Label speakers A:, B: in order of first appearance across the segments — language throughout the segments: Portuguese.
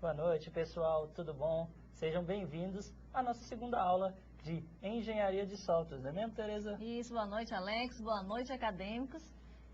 A: Boa noite, pessoal, tudo bom? Sejam bem-vindos à nossa segunda aula de Engenharia de Softwares, não é mesmo, Tereza?
B: Isso, boa noite, Alex, boa noite, acadêmicos.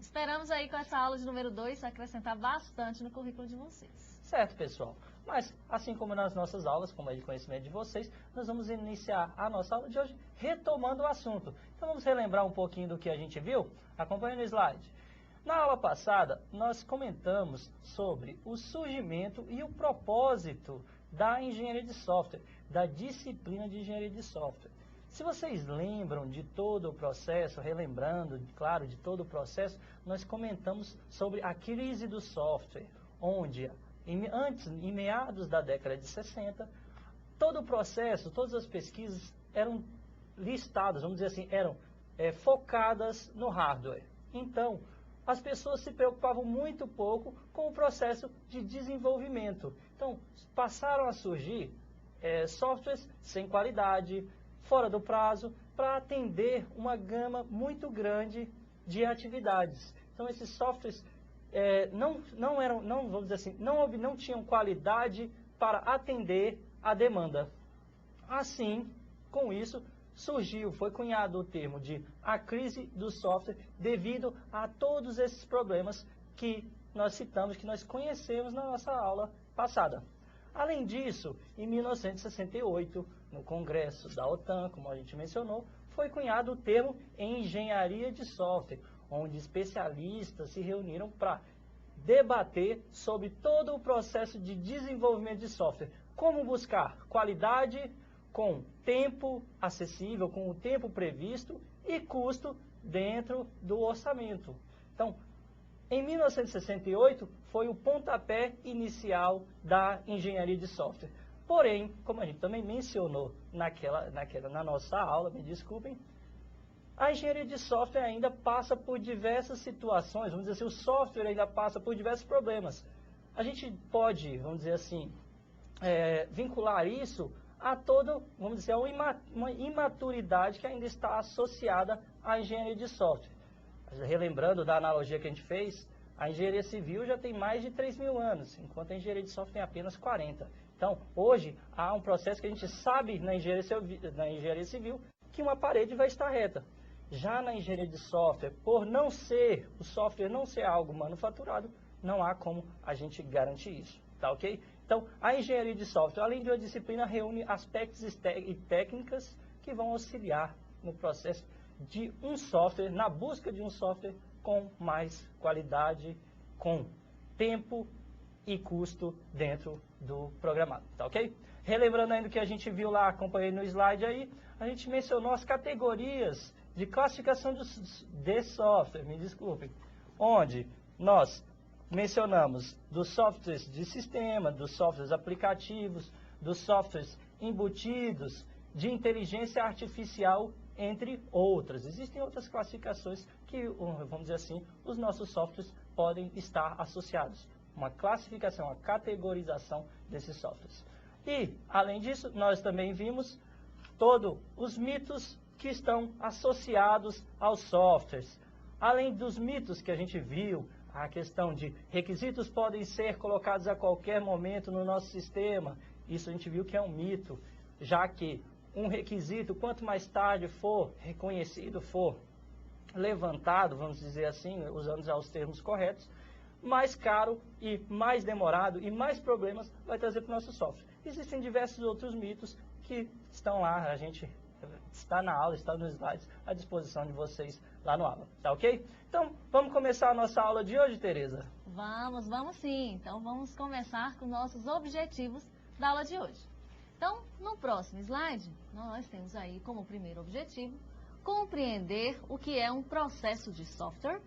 B: Esperamos aí com essa aula de número 2 acrescentar bastante no currículo de vocês.
A: Certo, pessoal. Mas, assim como nas nossas aulas, como é de conhecimento de vocês, nós vamos iniciar a nossa aula de hoje retomando o assunto. Então vamos relembrar um pouquinho do que a gente viu? Acompanhe no slide. Na aula passada, nós comentamos sobre o surgimento e o propósito da engenharia de software, da disciplina de engenharia de software. Se vocês lembram de todo o processo, relembrando, claro, de todo o processo, nós comentamos sobre a crise do software, onde, em meados da década de 60, todo o processo, todas as pesquisas eram listadas, vamos dizer assim, eram focadas no hardware. Então, as pessoas se preocupavam muito pouco com o processo de desenvolvimento. Então, passaram a surgir softwares sem qualidade, fora do prazo, para atender uma gama muito grande de atividades. Então, esses softwares vamos dizer assim, não tinham qualidade para atender a demanda. Assim, com isso, foi cunhado o termo de a crise do software devido a todos esses problemas que nós citamos, que nós conhecemos na nossa aula passada. Além disso, em 1968, no Congresso da OTAN, como a gente mencionou, foi cunhado o termo engenharia de software, onde especialistas se reuniram para debater sobre todo o processo de desenvolvimento de software, como buscar qualidade com tempo acessível, com o tempo previsto e custo dentro do orçamento. Então, em 1968 foi o pontapé inicial da engenharia de software. Porém, como a gente também mencionou na nossa aula, me desculpem, a engenharia de software ainda passa por diversas situações, vamos dizer assim, o software ainda passa por diversos problemas. A gente pode, vamos dizer assim, vincular isso a vamos dizer, uma imaturidade que ainda está associada à engenharia de software. Relembrando da analogia que a gente fez, a engenharia civil já tem mais de 3.000 anos, enquanto a engenharia de software tem apenas 40. Então, hoje, há um processo que a gente sabe na engenharia civil que uma parede vai estar reta. Já na engenharia de software, por o software não ser algo manufaturado, não há como a gente garantir isso, tá ok? Então, a engenharia de software, além de uma disciplina, reúne aspectos e técnicas que vão auxiliar no processo de um software, na busca de um software com mais qualidade, com tempo e custo dentro do programado, tá ok? Relembrando ainda o que a gente viu lá, acompanhei no slide aí, a gente mencionou as categorias de classificação de software, me desculpem, onde nós mencionamos dos softwares de sistema, dos softwares aplicativos, dos softwares embutidos, de inteligência artificial, entre outras. Existem outras classificações que, vamos dizer assim, os nossos softwares podem estar associados. Uma classificação, uma categorização desses softwares. E, além disso, nós também vimos todos os mitos que estão associados aos softwares. Além dos mitos que a gente viu, a questão de requisitos podem ser colocados a qualquer momento no nosso sistema. Isso a gente viu que é um mito, já que um requisito, quanto mais tarde for reconhecido, for levantado, vamos dizer assim, usando já os termos corretos, mais caro e mais demorado e mais problemas vai trazer para o nosso software. Existem diversos outros mitos que estão lá, a gente está na aula, está nos slides, à disposição de vocês lá no aula, tá ok? Então, vamos começar a nossa aula de hoje, Tereza?
B: Vamos sim. Então, vamos começar com nossos objetivos da aula de hoje. Então, no próximo slide, nós temos aí como primeiro objetivo compreender o que é um processo de software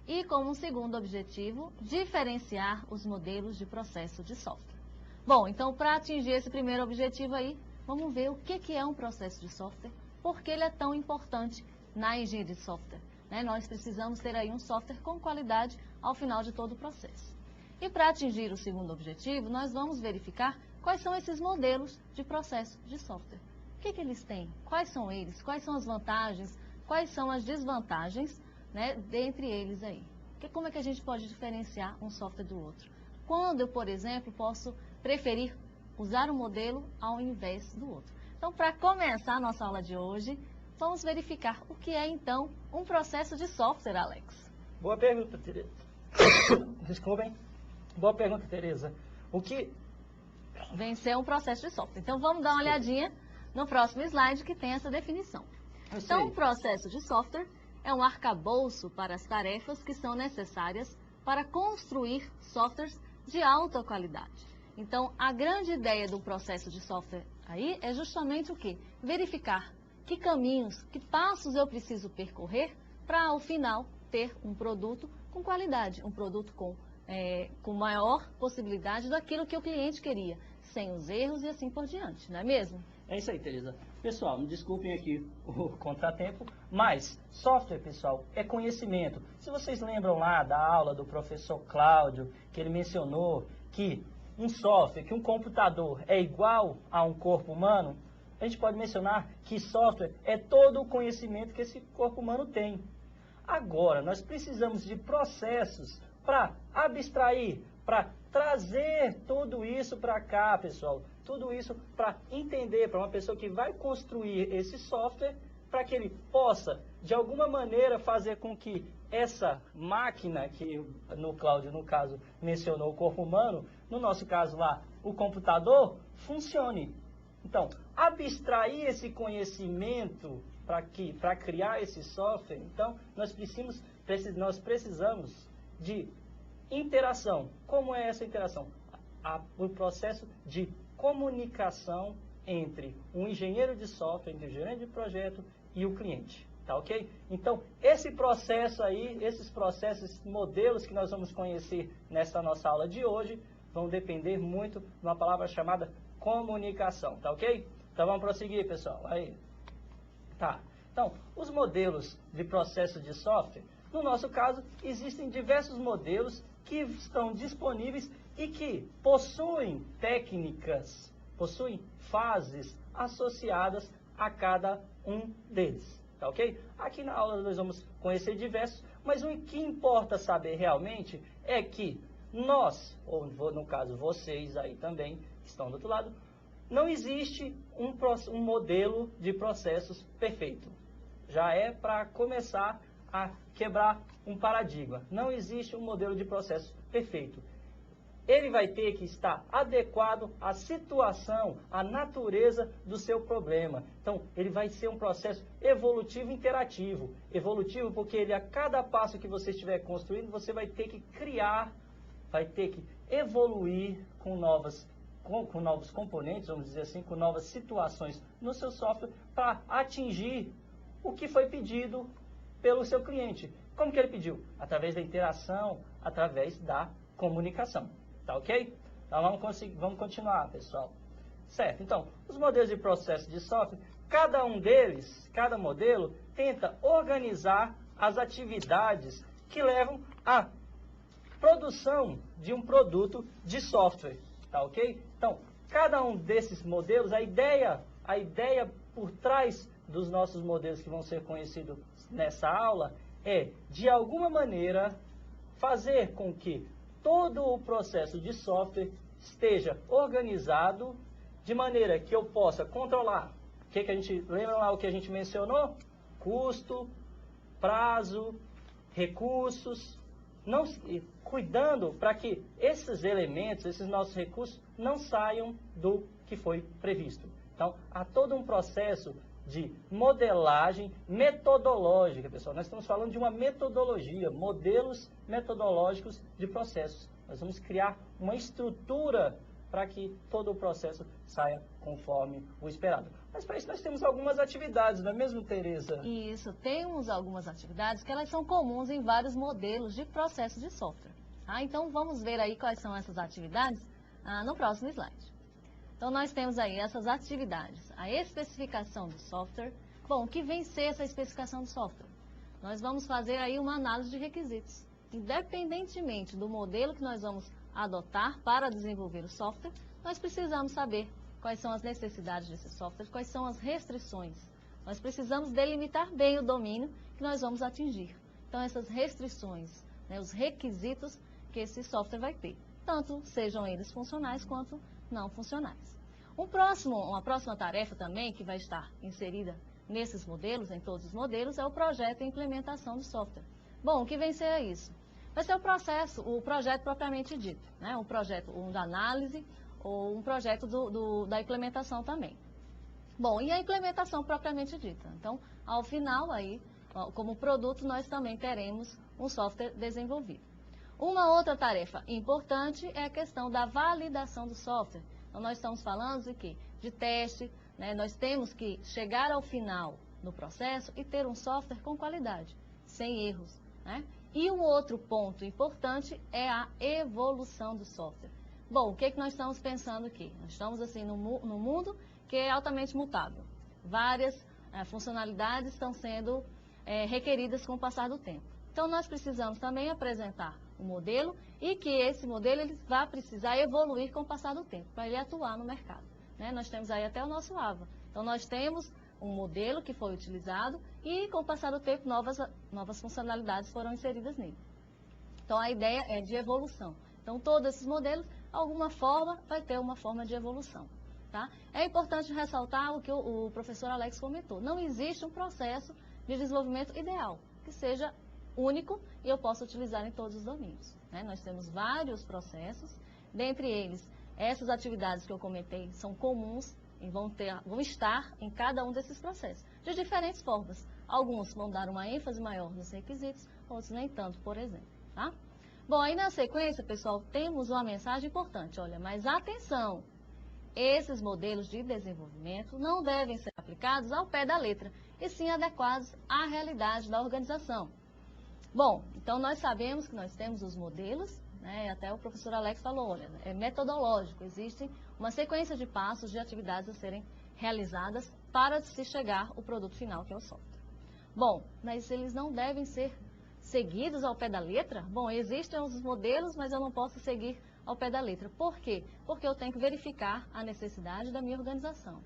B: e como segundo objetivo, diferenciar os modelos de processo de software. Bom, então, para atingir esse primeiro objetivo aí, vamos ver o que é um processo de software, por que ele é tão importante na engenharia de software. Nós precisamos ter aí um software com qualidade ao final de todo o processo. E para atingir o segundo objetivo, nós vamos verificar quais são esses modelos de processo de software. O que eles têm? Quais são eles? Quais são as vantagens? Quais são as desvantagens, dentre eles aí? Como é que a gente pode diferenciar um software do outro? Quando eu, por exemplo, posso preferir usar um modelo ao invés do outro. Então, para começar a nossa aula de hoje, vamos verificar o que é, então, um processo de software, Alex.
A: Boa pergunta, Tereza. Desculpem. Boa pergunta, Tereza. O que...
B: Vencer um processo de software. Então, vamos dar uma olhadinha no próximo slide que tem essa definição. Então, um processo de software é um arcabouço para as tarefas que são necessárias para construir softwares de alta qualidade. Então, a grande ideia do processo de software aí é justamente o quê? Verificar que caminhos, que passos eu preciso percorrer para, ao final, ter um produto com qualidade, um produto com maior possibilidade daquilo que o cliente queria, sem os erros e assim por diante, não é mesmo?
A: É isso aí, Tereza. Pessoal, me desculpem aqui o contratempo, mas software, pessoal, é conhecimento. Se vocês lembram lá da aula do professor Cláudio, que ele mencionou que um software, que um computador é igual a um corpo humano, a gente pode mencionar que software é todo o conhecimento que esse corpo humano tem. Agora, nós precisamos de processos para abstrair, para trazer tudo isso para cá, pessoal. Tudo isso para entender, para uma pessoa que vai construir esse software, para que ele possa, de alguma maneira, fazer com que essa máquina, que no Cláudio, no caso, mencionou o corpo humano, no nosso caso lá, o computador, funcione. Então, abstrair esse conhecimento para criar esse software, então, nós precisamos de interação. Como é essa interação? O processo de comunicação entre um engenheiro de software, entre o gerente de projeto e o cliente, tá ok? Então, esse processo aí, esses processos, esses modelos que nós vamos conhecer nessa nossa aula de hoje, vão depender muito de uma palavra chamada comunicação, tá ok? Então, vamos prosseguir, pessoal. Aí. Tá. Então, os modelos de processo de software, no nosso caso, existem diversos modelos que estão disponíveis e que possuem técnicas, possuem fases associadas a cada um deles, tá ok? Aqui na aula nós vamos conhecer diversos, mas o que importa saber realmente é que nós, ou no caso vocês aí também, que estão do outro lado, não existe um modelo de processos perfeito. Já é para começar a quebrar um paradigma. Não existe um modelo de processo perfeito. Ele vai ter que estar adequado à situação, à natureza do seu problema. Então, ele vai ser um processo evolutivo interativo. Evolutivo porque a cada passo que você estiver construindo, você vai ter que criar, vai ter que evoluir com novos componentes, vamos dizer assim, com novas situações no seu software para atingir o que foi pedido pelo seu cliente. Como que ele pediu? Através da interação, através da comunicação. Tá ok? Então vamos continuar, pessoal. Certo, então, os modelos de processo de software, cada um deles, cada modelo, tenta organizar as atividades que levam à produção de um produto de software. Tá ok? Então, cada um desses modelos, a ideia por trás dos nossos modelos que vão ser conhecidos nessa aula é, de alguma maneira, fazer com que todo o processo de software esteja organizado de maneira que eu possa controlar. Lembra lá o que a gente mencionou? Custo, prazo, recursos, cuidando para que esses elementos, esses nossos recursos, não saiam do que foi previsto. Então, há todo um processo de modelagem metodológica, pessoal. Nós estamos falando de uma metodologia, modelos metodológicos de processos. Nós vamos criar uma estrutura para que todo o processo saia conforme o esperado. Mas para isso nós temos algumas atividades, não é mesmo, Tereza?
B: Isso, temos algumas atividades que elas são comuns em vários modelos de processo de software. Então vamos ver aí quais são essas atividades no próximo slide. Então, nós temos aí essas atividades, a especificação do software. Bom, o que vem ser essa especificação do software? Nós vamos fazer aí uma análise de requisitos. Independentemente do modelo que nós vamos adotar para desenvolver o software, nós precisamos saber quais são as necessidades desse software, quais são as restrições. Nós precisamos delimitar bem o domínio que nós vamos atingir. Então, essas restrições, os requisitos que esse software vai ter, tanto sejam eles funcionais quanto não funcionais. Uma próxima tarefa também que vai estar inserida nesses modelos, em todos os modelos, é o projeto e implementação do software. Bom, o que vem ser isso? Vai ser o projeto propriamente dito, né? Um projeto da análise ou um projeto da implementação também. Bom, e a implementação propriamente dita? Então, ao final aí, como produto, nós também teremos um software desenvolvido. Uma outra tarefa importante é a questão da validação do software. Então, nós estamos falando de quê? De teste, né? Nós temos que chegar ao final no processo e ter um software com qualidade, sem erros, né? E um outro ponto importante é a evolução do software. Bom, o que nós estamos pensando aqui? Nós estamos assim no mundo que é altamente mutável. Várias funcionalidades estão sendo requeridas com o passar do tempo. Então, nós precisamos também apresentar um modelo e que esse modelo ele vai precisar evoluir com o passar do tempo, para ele atuar no mercado, né? Nós temos aí até o nosso AVA. Então, nós temos um modelo que foi utilizado e, com o passar do tempo, novas funcionalidades foram inseridas nele. Então, a ideia é de evolução. Então, todos esses modelos, alguma forma, vai ter uma forma de evolução. Tá? É importante ressaltar o que o professor Alex comentou. Não existe um processo de desenvolvimento ideal, que seja único e eu possa utilizar em todos os domínios, né? Nós temos vários processos, dentre eles, essas atividades que eu comentei são comuns e vão estar em cada um desses processos, de diferentes formas. Alguns vão dar uma ênfase maior nos requisitos, outros nem tanto, por exemplo. Tá? Bom, aí na sequência, pessoal, temos uma mensagem importante. Olha, mas atenção! Esses modelos de desenvolvimento não devem ser aplicados ao pé da letra, e sim adequados à realidade da organização. Bom, então nós sabemos que nós temos os modelos, né, até o professor Alex falou, olha, é metodológico, existe uma sequência de passos, de atividades a serem realizadas para se chegar ao produto final, que é o software. Bom, mas eles não devem ser seguidos ao pé da letra? Bom, existem os modelos, mas eu não posso seguir ao pé da letra. Por quê? Porque eu tenho que verificar a necessidade da minha organização.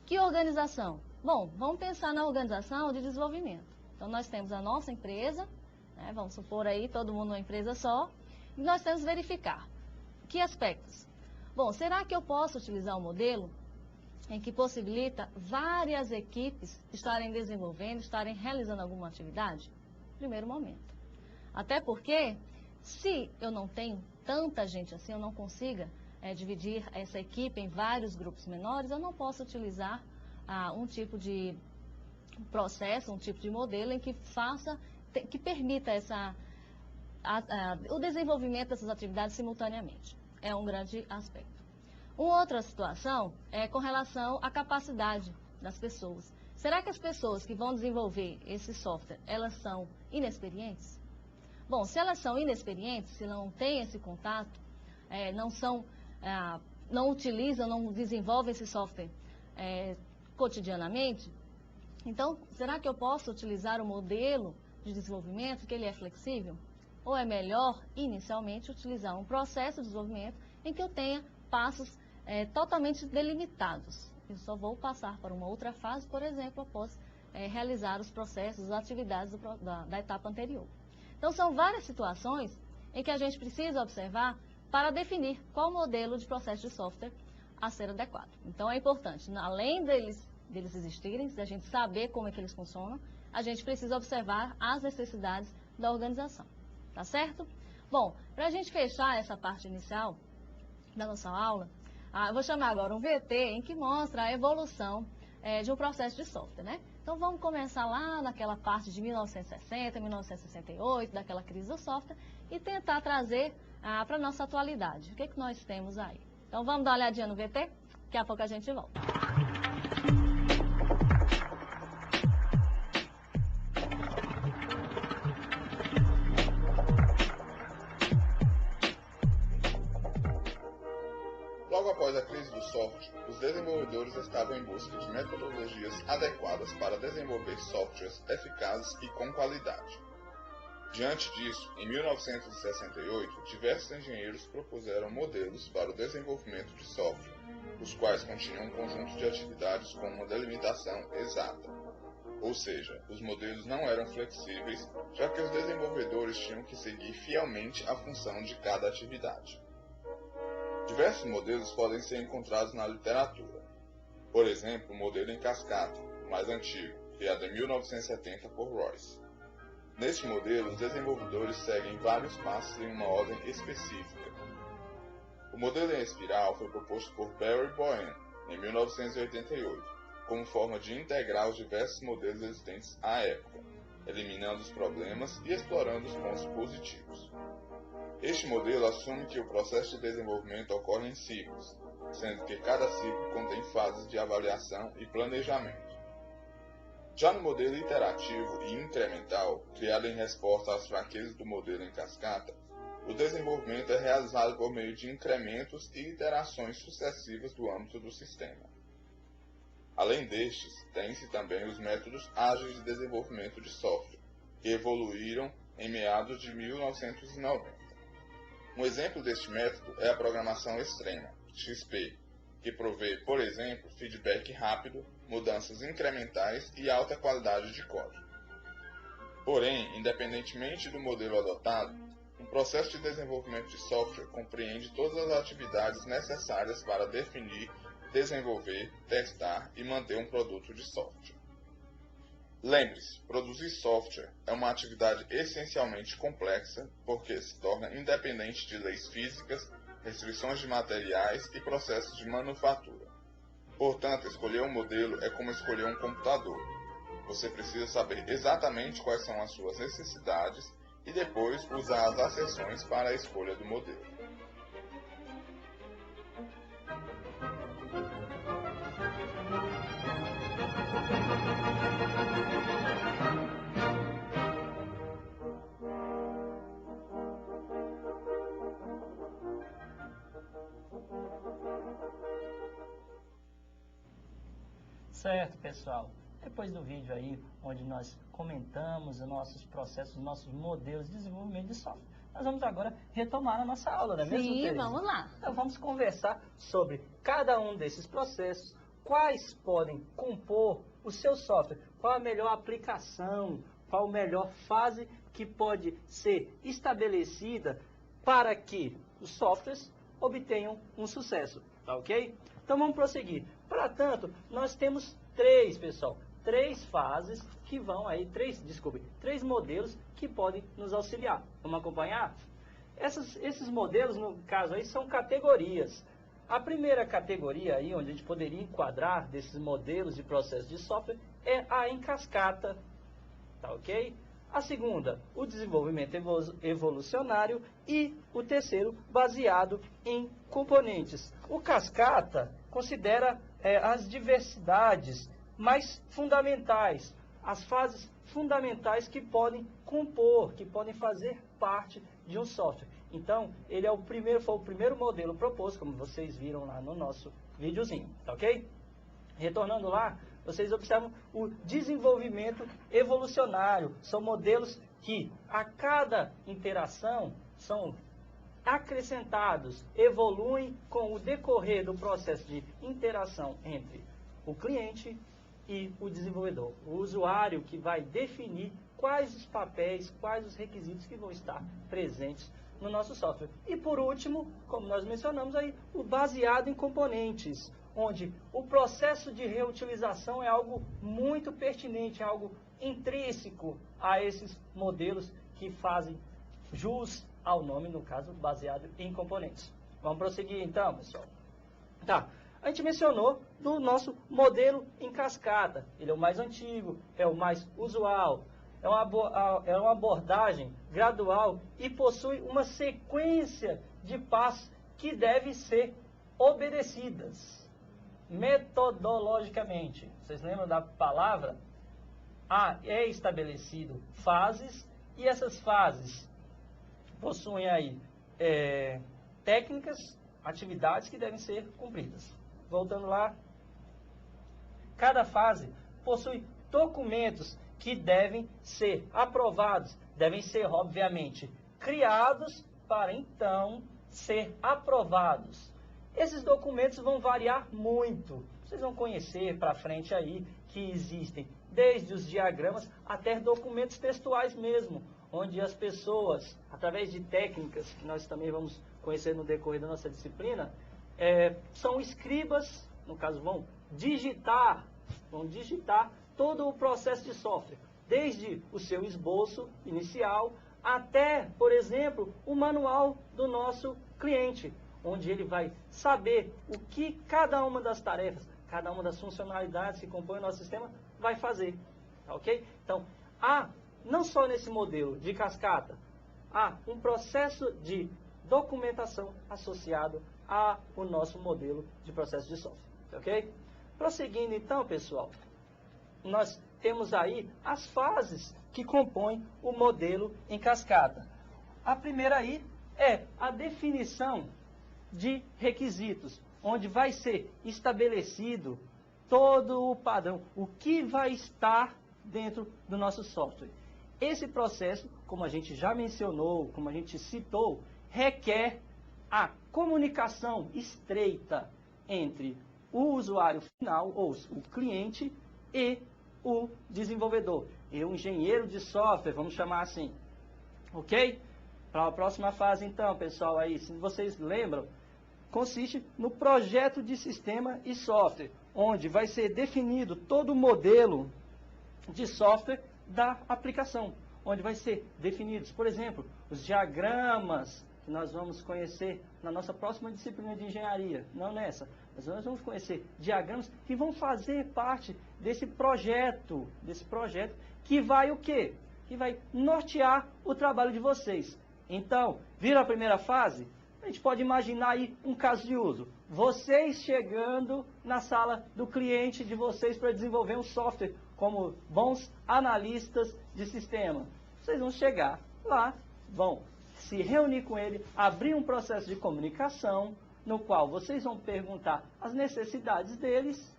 B: Que organização? Bom, vamos pensar na organização de desenvolvimento. Então, nós temos a nossa empresa, né, vamos supor aí, todo mundo uma empresa só, e nós temos que verificar. Que aspectos? Bom, será que eu posso utilizar um modelo em que possibilita várias equipes estarem desenvolvendo, estarem realizando alguma atividade? Primeiro momento. Até porque, se eu não tenho tanta gente assim, eu não consiga dividir essa equipe em vários grupos menores, eu não posso utilizar um tipo de processo, um tipo de modelo em que permita o desenvolvimento dessas atividades simultaneamente. É um grande aspecto. Uma outra situação é com relação à capacidade das pessoas. Será que as pessoas que vão desenvolver esse software, elas são inexperientes? Bom, se elas são inexperientes, se não têm esse contato, não utilizam, não desenvolvem esse software cotidianamente, então, será que eu posso utilizar o modelo de desenvolvimento, que ele é flexível? Ou é melhor, inicialmente, utilizar um processo de desenvolvimento em que eu tenha passos totalmente delimitados? Eu só vou passar para uma outra fase, por exemplo, após realizar os processos, as atividades da etapa anterior. Então, são várias situações em que a gente precisa observar para definir qual modelo de processo de software a ser adequado. Então, é importante, além deles existirem, da gente saber como é que eles funcionam, a gente precisa observar as necessidades da organização. Tá certo? Bom, para a gente fechar essa parte inicial da nossa aula, eu vou chamar agora um VT em que mostra a evolução de um processo de software, né? Então, vamos começar lá naquela parte de 1960, 1968, daquela crise do software, e tentar trazer para a nossa atualidade. O que nós temos aí? Então, vamos dar uma olhadinha no VT? Daqui a pouco a gente volta.
C: Logo após a crise do software, os desenvolvedores estavam em busca de metodologias adequadas para desenvolver softwares eficazes e com qualidade. Diante disso, em 1968, diversos engenheiros propuseram modelos para o desenvolvimento de software, os quais continham um conjunto de atividades com uma delimitação exata. Ou seja, os modelos não eram flexíveis, já que os desenvolvedores tinham que seguir fielmente a função de cada atividade. Diversos modelos podem ser encontrados na literatura. Por exemplo, o modelo em cascata, o mais antigo, criado em 1970 por Royce. Neste modelo, os desenvolvedores seguem vários passos em uma ordem específica. O modelo em espiral foi proposto por Barry Boehm em 1988, como forma de integrar os diversos modelos existentes à época, eliminando os problemas e explorando os pontos positivos. Este modelo assume que o processo de desenvolvimento ocorre em ciclos, sendo que cada ciclo contém fases de avaliação e planejamento. Já no modelo iterativo e incremental, criado em resposta às fraquezas do modelo em cascata, o desenvolvimento é realizado por meio de incrementos e iterações sucessivas do âmbito do sistema. Além destes, tem-se também os métodos ágeis de desenvolvimento de software, que evoluíram em meados de 1990. Um exemplo deste método é a programação extrema, XP, que provê, por exemplo, feedback rápido, mudanças incrementais e alta qualidade de código. Porém, independentemente do modelo adotado, um processo de desenvolvimento de software compreende todas as atividades necessárias para definir, desenvolver, testar e manter um produto de software. Lembre-se, produzir software é uma atividade essencialmente complexa porque se torna independente de leis físicas, restrições de materiais e processos de manufatura. Portanto, escolher um modelo é como escolher um computador. Você precisa saber exatamente quais são as suas necessidades e depois usar as acessões para a escolha do modelo.
A: Certo, pessoal. Depois do vídeo aí, onde nós comentamos os nossos processos, os nossos modelos de desenvolvimento de software, nós vamos agora retomar a nossa aula, não é mesmo,
B: Sim,
A: Tereza?
B: vamos lá.
A: Então vamos conversar sobre cada um desses processos, quais podem compor o seu software, qual a melhor aplicação, qual a melhor fase que pode ser estabelecida para que os softwares obtenham um sucesso, tá ok? Então vamos prosseguir. Para tanto, nós temos três fases que vão aí, três modelos que podem nos auxiliar. Vamos acompanhar? Esses modelos, no caso aí, são categorias. A primeira categoria aí, onde a gente poderia enquadrar desses modelos de processo de software, é a em cascata, tá ok? A segunda, o desenvolvimento evolucionário e o terceiro, baseado em componentes. O cascata considera as diversidades mais fundamentais, as fases fundamentais que podem compor, que podem fazer parte de um software. Então, ele foi o primeiro modelo proposto, como vocês viram lá no nosso videozinho, tá ok? Retornando lá, vocês observam o desenvolvimento evolucionário. São modelos que, a cada interação, são acrescentados, evoluem com o decorrer do processo de interação entre o cliente e o desenvolvedor. O usuário que vai definir quais os papéis, quais os requisitos que vão estar presentes no nosso software. E por último, como nós mencionamos aí, o baseado em componentes, onde o processo de reutilização é algo muito pertinente, é algo intrínseco a esses modelos que fazem jus ao nome, no caso, baseado em componentes. Vamos prosseguir então, pessoal. Tá, a gente mencionou do nosso modelo em cascata. Ele é o mais antigo, é o mais usual, é uma abordagem gradual e possui uma sequência de passos que devem ser obedecidas metodologicamente. Vocês lembram da palavra? É estabelecido fases, e essas fases possuem aí técnicas, atividades que devem ser cumpridas. Voltando lá, cada fase possui documentos que devem ser aprovados, devem ser, obviamente, criados para então ser aprovados. Esses documentos vão variar muito. Vocês vão conhecer para frente aí que existem desde os diagramas até documentos textuais mesmo, onde as pessoas, através de técnicas que nós também vamos conhecer no decorrer da nossa disciplina, são escribas, no caso vão digitar todo o processo de software, desde o seu esboço inicial até, por exemplo, o manual do nosso cliente, onde ele vai saber o que cada uma das tarefas, cada uma das funcionalidades que compõem o nosso sistema vai fazer, ok? Então, não só nesse modelo de cascata, há um processo de documentação associado ao nosso modelo de processo de software, ok? Prosseguindo então, pessoal, nós temos aí as fases que compõem o modelo em cascata. A primeira aí é a definição de requisitos, onde vai ser estabelecido todo o padrão, o que vai estar dentro do nosso software. Esse processo, como a gente já mencionou, como a gente citou, requer a comunicação estreita entre o usuário final, ou o cliente, e o desenvolvedor, e o engenheiro de software, vamos chamar assim. Ok? Para a próxima fase, então, pessoal, aí, se vocês lembram, consiste no projeto de sistema e software, onde vai ser definido todo o modelo de software da aplicação, onde vai ser definidos, por exemplo, os diagramas que nós vamos conhecer na nossa próxima disciplina de engenharia, não nessa, mas nós vamos conhecer diagramas que vão fazer parte desse projeto que vai o quê? Que vai nortear o trabalho de vocês. Então, viram a primeira fase? A gente pode imaginar aí um caso de uso. Vocês chegando na sala do cliente de vocês para desenvolver um software como bons analistas de sistema. Vocês vão chegar lá, vão se reunir com ele, abrir um processo de comunicação, no qual vocês vão perguntar as necessidades deles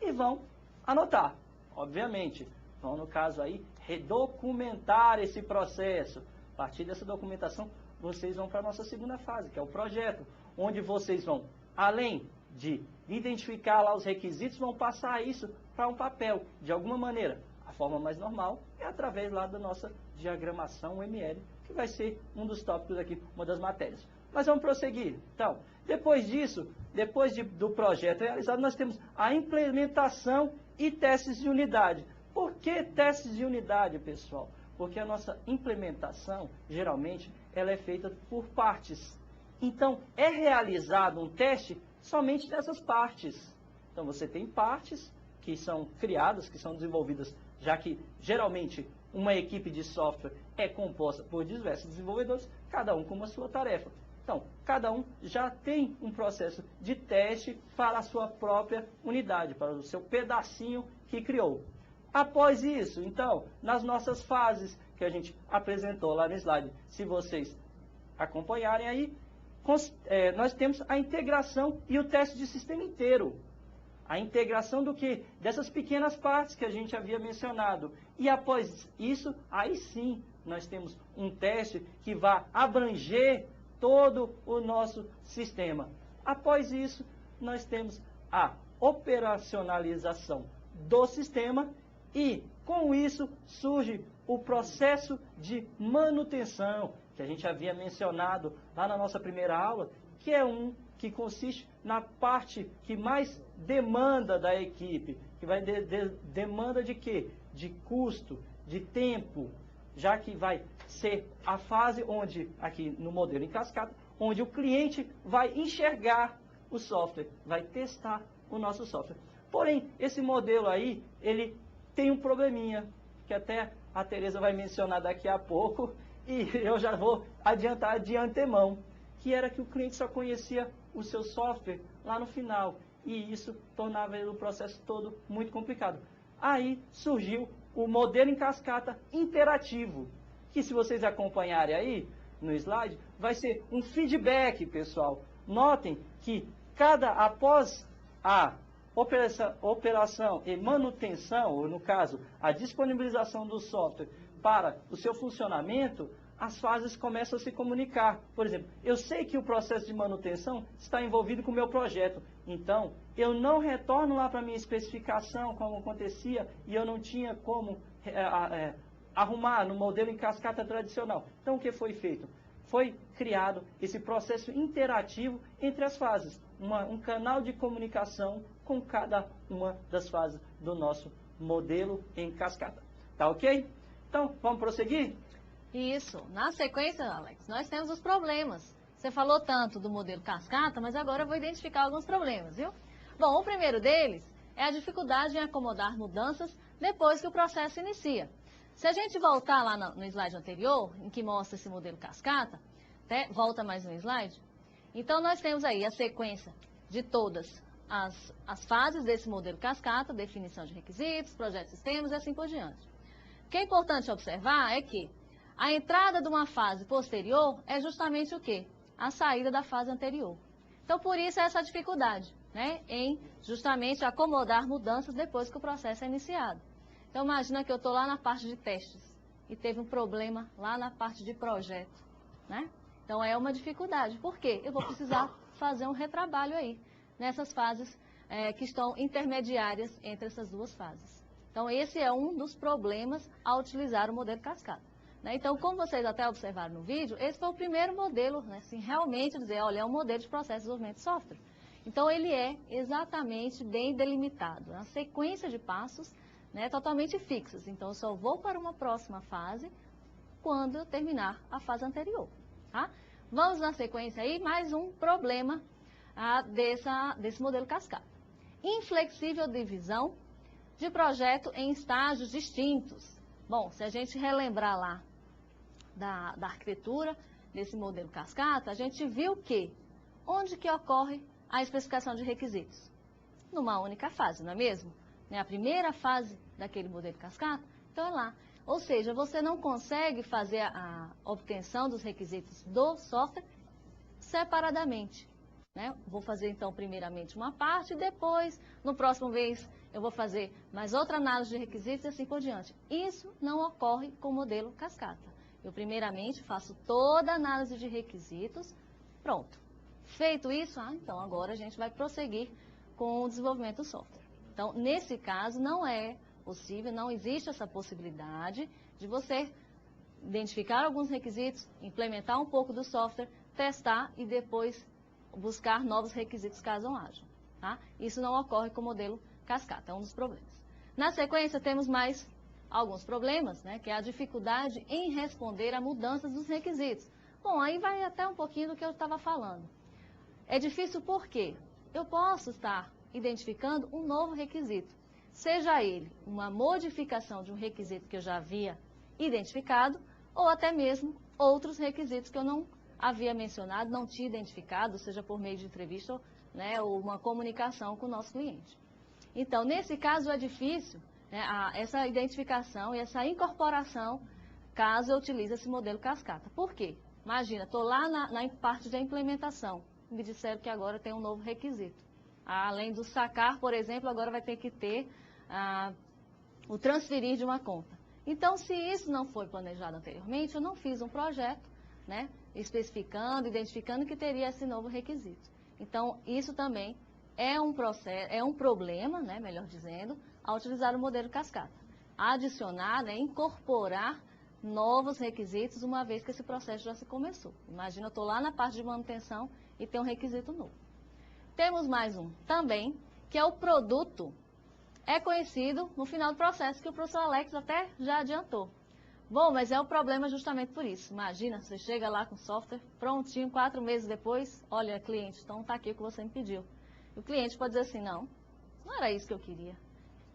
A: e vão anotar, obviamente. Então, no caso aí, redocumentar esse processo. A partir dessa documentação, vocês vão para a nossa segunda fase, que é o projeto, onde vocês vão, além de identificar lá os requisitos, vão passar isso para um papel, de alguma maneira. A forma mais normal é através lá da nossa diagramação UML, que vai ser um dos tópicos aqui, uma das matérias. Mas vamos prosseguir. Então, depois disso, do projeto realizado, nós temos a implementação e testes de unidade. Por que testes de unidade, pessoal? Porque a nossa implementação, geralmente, ela é feita por partes. Então, é realizado um teste somente dessas partes. Então, você tem partes que são criadas, que são desenvolvidas, já que, geralmente, uma equipe de software é composta por diversos desenvolvedores, cada um com uma sua tarefa. Então, cada um já tem um processo de teste para a sua própria unidade, para o seu pedacinho que criou. Após isso, então, nas nossas fases que a gente apresentou lá no slide, se vocês acompanharem aí, nós temos a integração e o teste de sistema inteiro. A integração do quê? Dessas pequenas partes que a gente havia mencionado. E após isso, aí sim, nós temos um teste que vai abranger todo o nosso sistema. Após isso, nós temos a operacionalização do sistema e, com isso, surge o processo de manutenção, que a gente havia mencionado lá na nossa primeira aula, que é que consiste na parte que mais demanda da equipe, que vai demanda de quê? De custo, de tempo, já que vai ser a fase onde, aqui no modelo em cascata, onde o cliente vai enxergar o software, vai testar o nosso software. Porém, esse modelo aí, ele tem um probleminha, que até a Tereza vai mencionar daqui a pouco, e eu já vou adiantar de antemão, que era que o cliente só conhecia o seu software lá no final, e isso tornava o processo todo muito complicado. Aí surgiu o modelo em cascata interativo, que se vocês acompanharem aí no slide, vai ser um feedback, pessoal. Notem que após a operação e manutenção, ou no caso, a disponibilização do software para o seu funcionamento, as fases começam a se comunicar. Por exemplo, eu sei que o processo de manutenção está envolvido com o meu projeto, então eu não retorno lá para a minha especificação como acontecia e eu não tinha como arrumar no modelo em cascata tradicional. Então o que foi feito? foi criado esse processo interativo entre as fases, um canal de comunicação com cada uma das fases do nosso modelo em cascata. Tá ok? Então, vamos prosseguir?
B: Isso. Na sequência, Alex, nós temos os problemas. Você falou tanto do modelo cascata, mas agora eu vou identificar alguns problemas, viu? Bom, o primeiro deles é a dificuldade em acomodar mudanças depois que o processo inicia. Se a gente voltar lá no slide anterior, em que mostra esse modelo cascata, volta mais um slide. Então, nós temos aí a sequência de todas as fases desse modelo cascata, definição de requisitos, projeto de sistemas e assim por diante. O que é importante observar é que a entrada de uma fase posterior é justamente o quê? A saída da fase anterior. Então, por isso, essa dificuldade, né, em justamente acomodar mudanças depois que o processo é iniciado. Então, imagina que eu estou lá na parte de testes e teve um problema lá na parte de projeto, né? Então, é uma dificuldade. Por quê? Eu vou precisar fazer um retrabalho aí, nessas fases que estão intermediárias entre essas duas fases. Então, esse é um dos problemas ao utilizar o modelo cascata. Né? Então, como vocês até observaram no vídeo, esse foi o primeiro modelo, né, assim, realmente dizer, olha, é um modelo de processo de desenvolvimento de software. Então, ele é exatamente bem delimitado, uma sequência de passos, né, totalmente fixas. Então, eu só vou para uma próxima fase quando eu terminar a fase anterior. Tá? Vamos na sequência aí, mais um problema desse modelo cascata. Inflexível divisão de projeto em estágios distintos. Bom, se a gente relembrar lá da arquitetura desse modelo cascata, a gente viu que onde que ocorre a especificação de requisitos? Numa única fase, não é mesmo? A primeira fase daquele modelo cascata, então é lá. Ou seja, você não consegue fazer a obtenção dos requisitos do software separadamente. Né? Vou fazer, então, primeiramente uma parte e depois, no próximo mês, eu vou fazer mais outra análise de requisitos e assim por diante. Isso não ocorre com o modelo cascata. Eu, primeiramente, faço toda a análise de requisitos, pronto. Feito isso, então agora a gente vai prosseguir com o desenvolvimento do software. Então, nesse caso, não é possível, não existe essa possibilidade de você identificar alguns requisitos, implementar um pouco do software, testar e depois buscar novos requisitos caso haja. Tá? Isso não ocorre com o modelo cascata, é um dos problemas. Na sequência, temos mais alguns problemas, né, que é a dificuldade em responder a mudanças dos requisitos. Bom, aí vai até um pouquinho do que eu estava falando. É difícil porque eu posso estar identificando um novo requisito, seja ele uma modificação de um requisito que eu já havia identificado, ou até mesmo outros requisitos que eu não havia mencionado, não tinha identificado, seja por meio de entrevista, né, ou uma comunicação com o nosso cliente. Então, nesse caso é difícil, né, essa identificação e essa incorporação, caso eu utilize esse modelo cascata. Por quê? Imagina, estou lá na parte da implementação, me disseram que agora tem um novo requisito. Além do sacar, por exemplo, agora vai ter que ter o transferir de uma conta. Então, se isso não foi planejado anteriormente, eu não fiz um projeto, né, especificando, identificando que teria esse novo requisito. Então, isso também é um processo, é um problema, né, melhor dizendo, ao utilizar o modelo cascata. Adicionar, né, incorporar novos requisitos, uma vez que esse processo já se começou. Imagina, eu estou lá na parte de manutenção e tem um requisito novo. Temos mais um também, que é o produto. É conhecido no final do processo, que o professor Alex até já adiantou. Bom, mas é um problema justamente por isso. Imagina, você chega lá com o software prontinho, 4 meses depois, olha, cliente, então está aqui o que você me pediu. E o cliente pode dizer assim, não era isso que eu queria.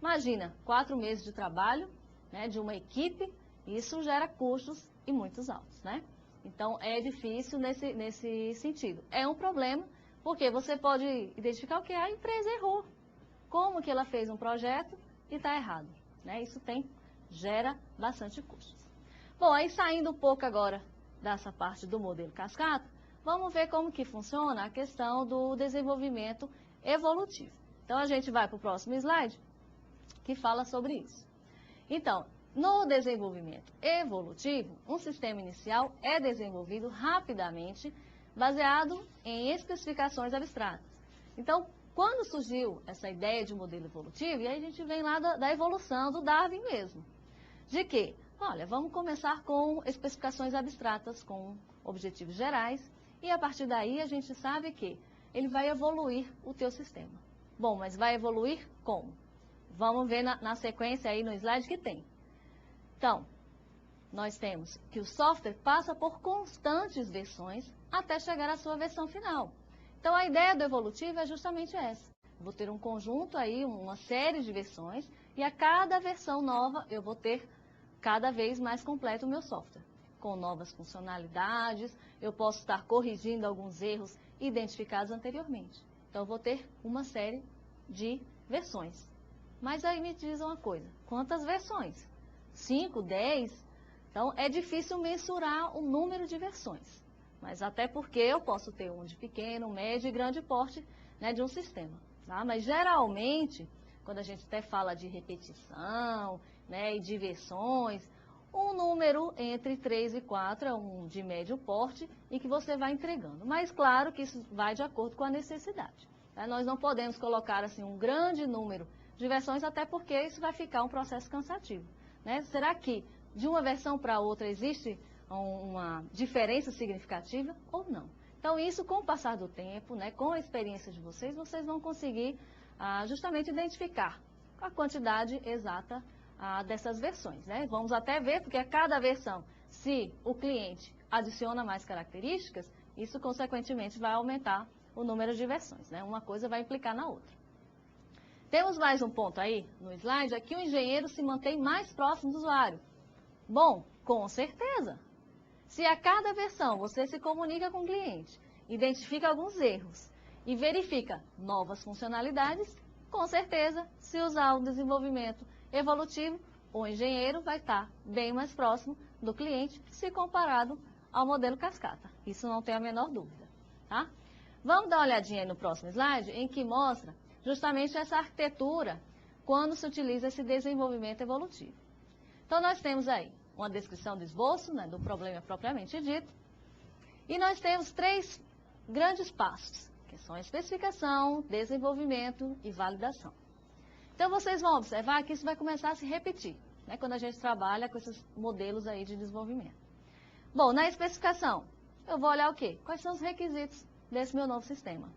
B: Imagina, 4 meses de trabalho, né, de uma equipe, isso gera custos e muitos altos, né? Então, é difícil nesse sentido. É um problema, porque você pode identificar o que a empresa errou. Como que ela fez um projeto e está errado, né? Isso gera bastante custos. Bom, aí saindo um pouco agora dessa parte do modelo cascata, vamos ver como que funciona a questão do desenvolvimento evolutivo. Então, a gente vai para o próximo slide, que fala sobre isso. Então, no desenvolvimento evolutivo, um sistema inicial é desenvolvido rapidamente, baseado em especificações abstratas. Então, quando surgiu essa ideia de modelo evolutivo, e aí a gente vem lá da evolução do Darwin mesmo, de que Olha, vamos começar com especificações abstratas, com objetivos gerais, e a partir daí a gente sabe que ele vai evoluir o teu sistema. Bom, mas vai evoluir como? Vamos ver na sequência aí no slide que tem. Então, nós temos que o software passa por constantes versões até chegar à sua versão final. Então, a ideia do evolutivo é justamente essa. Vou ter um conjunto aí, uma série de versões, e a cada versão nova eu vou ter cada vez mais completo o meu software. Com novas funcionalidades, eu posso estar corrigindo alguns erros identificados anteriormente. Então, eu vou ter uma série de versões. Mas aí me diz uma coisa, quantas versões? 5, 10? Então, é difícil mensurar o número de versões. Mas até porque eu posso ter um de pequeno, médio e grande porte, né, de um sistema. Tá? Mas geralmente, quando a gente até fala de repetição, né, e de versões, um número entre 3 e 4 é um de médio porte e que você vai entregando. Mas claro que isso vai de acordo com a necessidade. Tá? Nós não podemos colocar assim, um grande número de versões, até porque isso vai ficar um processo cansativo. Né? Será que de uma versão para outra existe uma diferença significativa ou não? Então, isso com o passar do tempo, né, com a experiência de vocês, vocês vão conseguir justamente identificar a quantidade exata dessas versões. Né? Vamos até ver, porque a cada versão, se o cliente adiciona mais características, isso consequentemente vai aumentar o número de versões. Né? Uma coisa vai implicar na outra. Temos mais um ponto aí no slide, aqui o engenheiro se mantém mais próximo do usuário. Bom, com certeza. Se a cada versão você se comunica com o cliente, identifica alguns erros e verifica novas funcionalidades, com certeza, se usar o desenvolvimento evolutivo, o engenheiro vai estar bem mais próximo do cliente se comparado ao modelo cascata. Isso não tem a menor dúvida. Tá? Vamos dar uma olhadinha aí no próximo slide, em que mostra justamente essa arquitetura quando se utiliza esse desenvolvimento evolutivo. Então, nós temos aí uma descrição do esboço, né, do problema propriamente dito, e nós temos 3 grandes passos, que são a especificação, desenvolvimento e validação. Então, vocês vão observar que isso vai começar a se repetir, né, quando a gente trabalha com esses modelos aí de desenvolvimento. Bom, na especificação, eu vou olhar o quê? Quais são os requisitos desse meu novo sistema?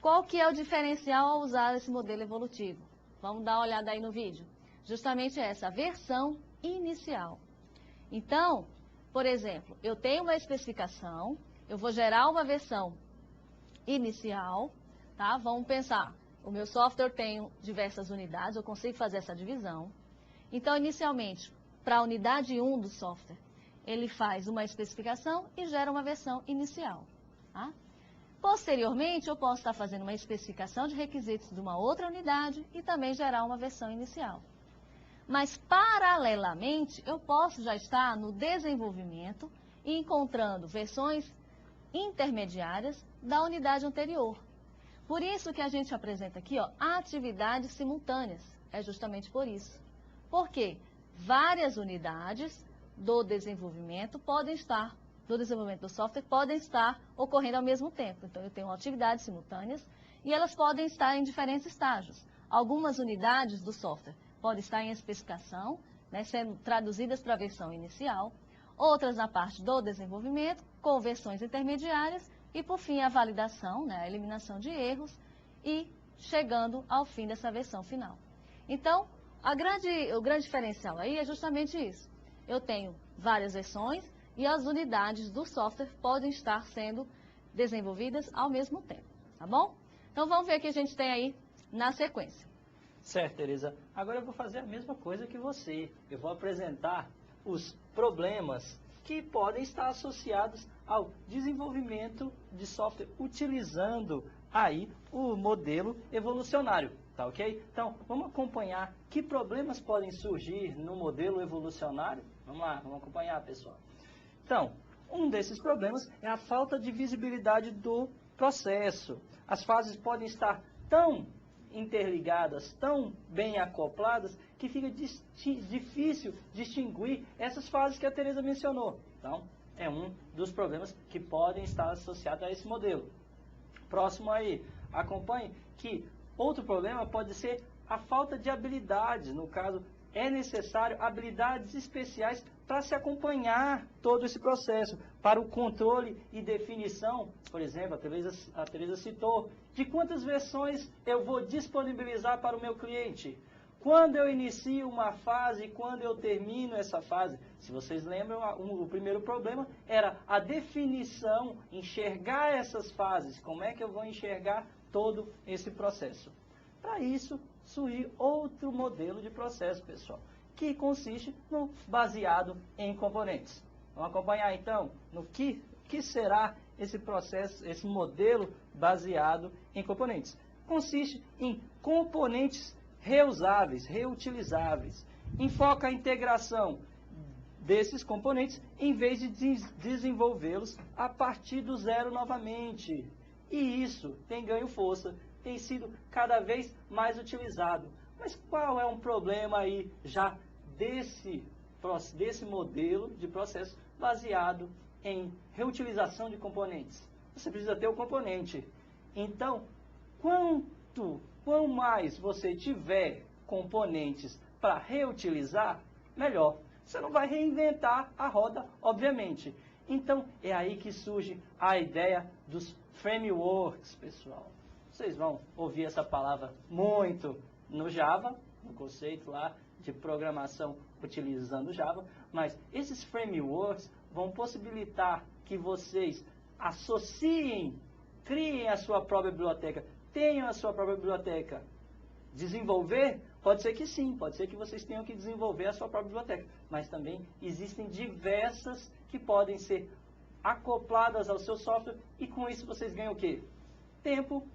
B: Qual que é o diferencial ao usar esse modelo evolutivo? Vamos dar uma olhada aí no vídeo. Justamente essa, a versão inicial. Então, por exemplo, eu tenho uma especificação, eu vou gerar uma versão inicial, tá? Vamos pensar, o meu software tem diversas unidades, eu consigo fazer essa divisão. Então, inicialmente, para a unidade 1 do software, ele faz uma especificação e gera uma versão inicial. Tá? Posteriormente, eu posso estar fazendo uma especificação de requisitos de uma outra unidade e também gerar uma versão inicial. Mas, paralelamente, eu posso já estar no desenvolvimento e encontrando versões intermediárias da unidade anterior. Por isso que a gente apresenta aqui, ó, atividades simultâneas. É justamente por isso. Porque várias unidades do desenvolvimento do software podem estar ocorrendo ao mesmo tempo. Então, eu tenho atividades simultâneas e elas podem estar em diferentes estágios. Algumas unidades do software podem estar em especificação, né, sendo traduzidas para a versão inicial, outras na parte do desenvolvimento, com versões intermediárias, e por fim a validação, né, a eliminação de erros, e chegando ao fim dessa versão final. Então, o grande diferencial aí é justamente isso. Eu tenho várias versões e as unidades do software podem estar sendo desenvolvidas ao mesmo tempo, tá bom? Então, vamos ver o que a gente tem aí na sequência.
A: Certo, Tereza. Agora eu vou fazer a mesma coisa que você. Eu vou apresentar os problemas que podem estar associados ao desenvolvimento de software utilizando aí o modelo evolucionário, tá ok? Então, vamos acompanhar que problemas podem surgir no modelo evolucionário. Vamos lá, vamos acompanhar, pessoal. Então, um desses problemas é a falta de visibilidade do processo. As fases podem estar tão interligadas, tão bem acopladas, que fica difícil distinguir essas fases que a Tereza mencionou. Então, é um dos problemas que podem estar associados a esse modelo. Próximo aí, acompanhe que outro problema pode ser a falta de habilidades, no caso, é necessário habilidades especiais para se acompanhar todo esse processo, para o controle e definição, por exemplo, a Teresa citou, de quantas versões eu vou disponibilizar para o meu cliente. Quando eu inicio uma fase e quando eu termino essa fase. Se vocês lembram, o primeiro problema era a definição, enxergar essas fases. Como é que eu vou enxergar todo esse processo? Para isso, surgiu outro modelo de processo, pessoal, que consiste no baseado em componentes. Vamos acompanhar, então, no que será esse processo, esse modelo baseado em componentes. Consiste em componentes reusáveis, reutilizáveis. Enfoca a integração desses componentes em vez de desenvolvê-los a partir do zero novamente. E isso tem ganho força, tem sido cada vez mais utilizado. Mas qual é um problema aí já desse modelo de processo baseado em reutilização de componentes? Você precisa ter o componente. Então, quanto mais você tiver componentes para reutilizar, melhor. Você não vai reinventar a roda, obviamente. Então, é aí que surge a ideia dos frameworks, pessoal. Vocês vão ouvir essa palavra muito no Java, no conceito lá de programação utilizando Java, mas esses frameworks vão possibilitar que vocês associem, criem a sua própria biblioteca, tenham a sua própria biblioteca. Desenvolver? Pode ser que sim, pode ser que vocês tenham que desenvolver a sua própria biblioteca, mas também existem diversas que podem ser acopladas ao seu software e com isso vocês ganham o quê? Tempo,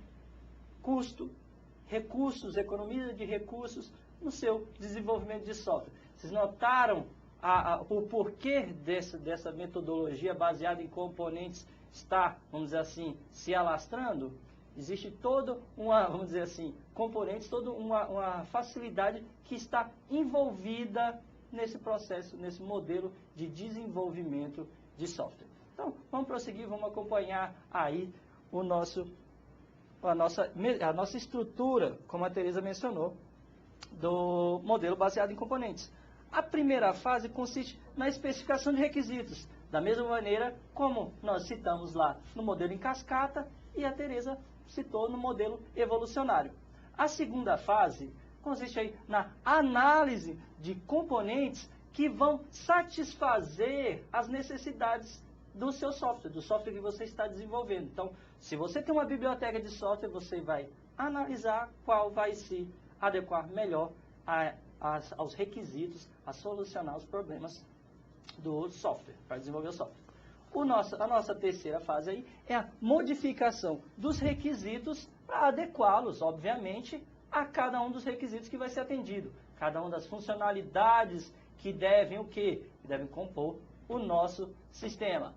A: custo, recursos, economia de recursos no seu desenvolvimento de software. Vocês notaram o porquê dessa metodologia baseada em componentes está, vamos dizer assim, se alastrando? Existe toda uma, vamos dizer assim, componentes, toda uma facilidade que está envolvida nesse processo, nesse modelo de desenvolvimento de software. Então, vamos prosseguir, vamos acompanhar aí a nossa estrutura, como a Teresa mencionou, do modelo baseado em componentes. A primeira fase consiste na especificação de requisitos, da mesma maneira como nós citamos lá no modelo em cascata e a Teresa citou no modelo evolucionário. A segunda fase consiste aí na análise de componentes que vão satisfazer as necessidades do seu software, do software que você está desenvolvendo. Então, se você tem uma biblioteca de software, você vai analisar qual vai se adequar melhor aos requisitos, a solucionar os problemas do software, para desenvolver o software. A nossa terceira fase aí é a modificação dos requisitos para adequá-los, obviamente, a cada um dos requisitos que vai ser atendido. Cada uma das funcionalidades que devem o quê? Que devem compor o nosso sistema.